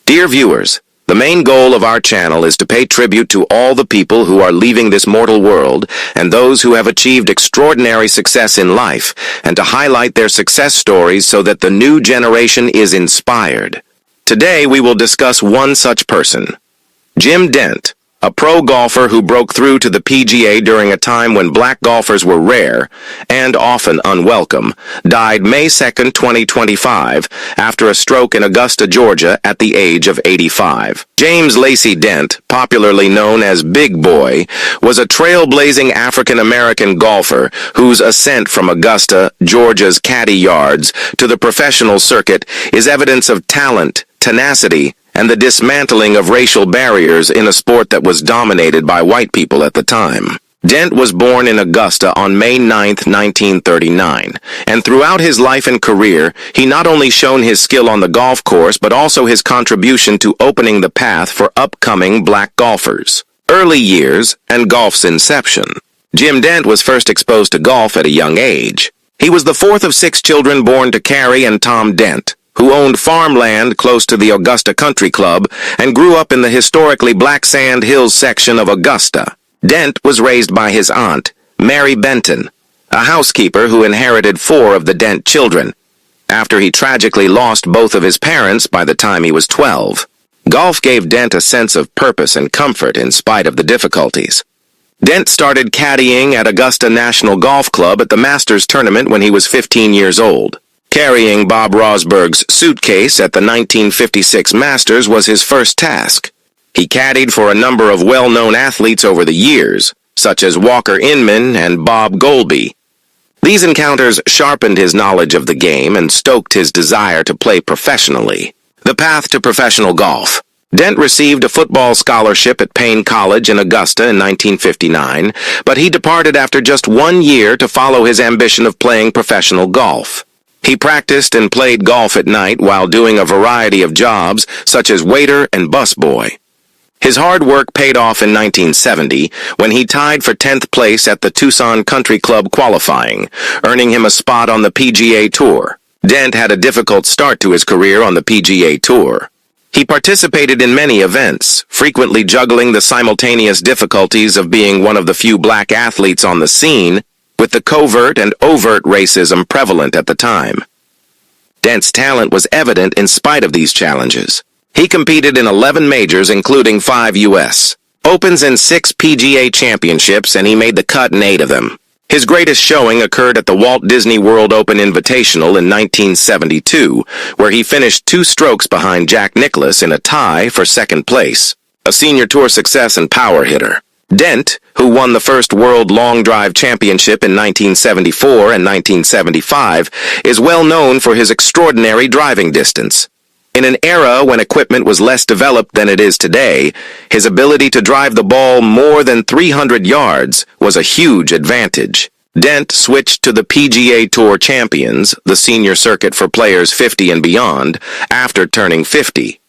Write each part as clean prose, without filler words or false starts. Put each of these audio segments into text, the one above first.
Dear viewers, the main goal of our channel is to pay tribute to all the people who are leaving this mortal world and those who have achieved extraordinary success in life, and to highlight their success stories so that the new generation is inspired. Today we will discuss one such person. Jim Dent, a pro golfer who broke through to the PGA during a time when black golfers were rare and often unwelcome, died May 2nd, 2025, after a stroke in Augusta, Georgia at the age of 85. James Lacey Dent, popularly known as Big Boy, was a trailblazing African-American golfer whose ascent from Augusta, Georgia's caddy yards to the professional circuit is evidence of talent, tenacity, and the dismantling of racial barriers in a sport that was dominated by white people at the time. Dent was born in Augusta on May 9, 1939, and throughout his life and career, he not only shown his skill on the golf course but also his contribution to opening the path for upcoming black golfers. Early years and golf's inception. Jim Dent was first exposed to golf at a young age. He was the fourth of 6 children born to Carrie and Tom Dent, who owned farmland close to the Augusta Country Club and grew up in the historically Black Sand Hills section of Augusta. Dent was raised by his aunt, Mary Benton, a housekeeper who inherited 4 of the Dent children, after he tragically lost both of his parents by the time he was 12. Golf gave Dent a sense of purpose and comfort in spite of the difficulties. Dent started caddying at Augusta National Golf Club at the Masters tournament when he was 15 years old. Carrying Bob Rosberg's suitcase at the 1956 Masters was his first task. He caddied for a number of well-known athletes over the years, such as Walker Inman and Bob Golby. These encounters sharpened his knowledge of the game and stoked his desire to play professionally. The path to professional golf. Dent received a football scholarship at Paine College in Augusta in 1959, but he departed after just 1 year to follow his ambition of playing professional golf. He practiced and played golf at night while doing a variety of jobs, such as waiter and busboy. His hard work paid off in 1970 when he tied for 10th place at the Tucson Country Club qualifying, earning him a spot on the PGA Tour. Dent had a difficult start to his career on the PGA Tour. He participated in many events, frequently juggling the simultaneous difficulties of being one of the few black athletes on the scene, with the covert and overt racism prevalent at the time. Dent's talent was evident in spite of these challenges. He competed in 11 majors, including 5 U.S. Opens and 6 PGA Championships, and he made the cut in 8 of them. His greatest showing occurred at the Walt Disney World Open Invitational in 1972, where he finished 2 strokes behind Jack Nicklaus in a tie for 2nd place, a senior tour success and power hitter. Dent, who won the first World Long Drive Championship in 1974 and 1975, is well known for his extraordinary driving distance. In an era when equipment was less developed than it is today, his ability to drive the ball more than 300 yards was a huge advantage. Dent switched to the PGA Tour Champions, the senior circuit for players 50 and beyond, after turning 50.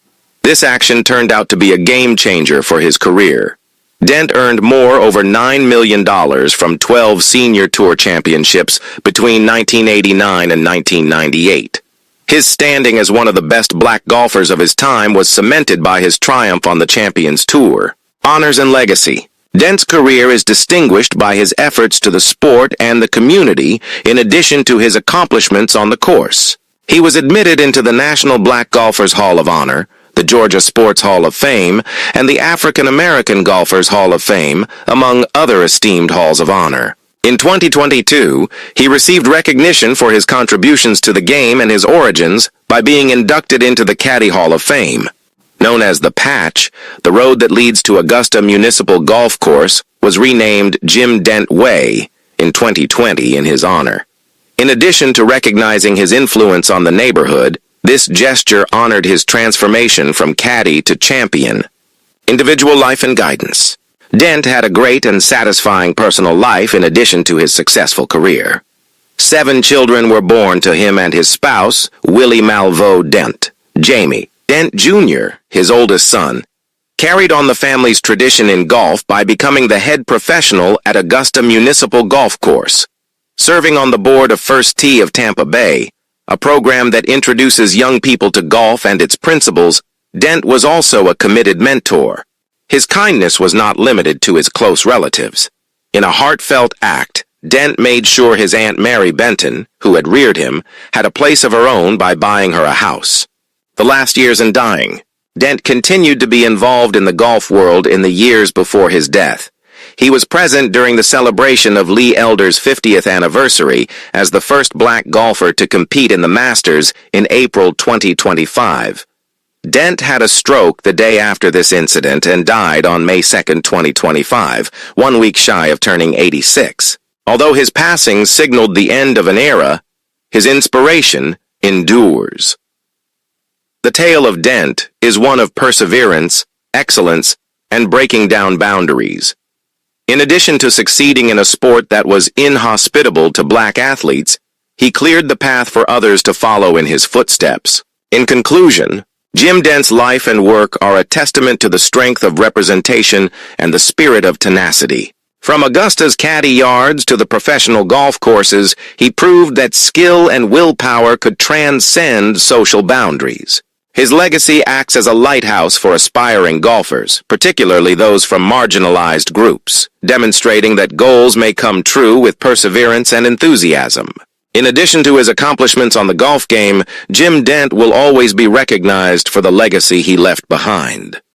This action turned out to be a game changer for his career. Dent earned over $9 million from 12 senior tour championships between 1989 and 1998. His standing as one of the best black golfers of his time was cemented by his triumph on the Champions Tour. Honors and legacy. Dent's career is distinguished by his efforts to the sport and the community, in addition to his accomplishments on the course. He was admitted into the National Black Golfers Hall of Honor, the Georgia Sports Hall of Fame, and the African American Golfers Hall of Fame, among other esteemed halls of honor. In 2022, he received recognition for his contributions to the game and his origins by being inducted into the Caddy Hall of Fame. Known as the Patch, the road that leads to Augusta Municipal Golf Course was renamed Jim Dent Way in 2020 in his honor. In addition to recognizing his influence on the neighborhood, this gesture honored his transformation from caddy to champion. Individual life and guidance. Dent had a great and satisfying personal life in addition to his successful career. 7 children were born to him and his spouse, Willie Malveaux Dent. Jamie Dent Jr., his oldest son, carried on the family's tradition in golf by becoming the head professional at Augusta Municipal Golf Course, serving on the board of First Tee of Tampa Bay, a program that introduces young people to golf and its principles Dent was also a committed mentor. His kindness was not limited to his close relatives. In a heartfelt act, Dent made sure his Aunt Mary Benton, who had reared him, had a place of her own by buying her a house. The last years in dying, Dent continued to be involved in the golf world in the years before his death. He was present during the celebration of Lee Elder's 50th anniversary as the first black golfer to compete in the Masters in April 2025. Dent had a stroke the day after this incident and died on May 2, 2025, 1 week shy of turning 86. Although his passing signaled the end of an era, his inspiration endures. The tale of Dent is one of perseverance, excellence, and breaking down boundaries. In addition to succeeding in a sport that was inhospitable to black athletes, he cleared the path for others to follow in his footsteps. In conclusion, Jim Dent's life and work are a testament to the strength of representation and the spirit of tenacity. From Augusta's caddy yards to the professional golf courses, he proved that skill and willpower could transcend social boundaries. His legacy acts as a lighthouse for aspiring golfers, particularly those from marginalized groups, demonstrating that goals may come true with perseverance and enthusiasm. In addition to his accomplishments on the golf game, Jim Dent will always be recognized for the legacy he left behind.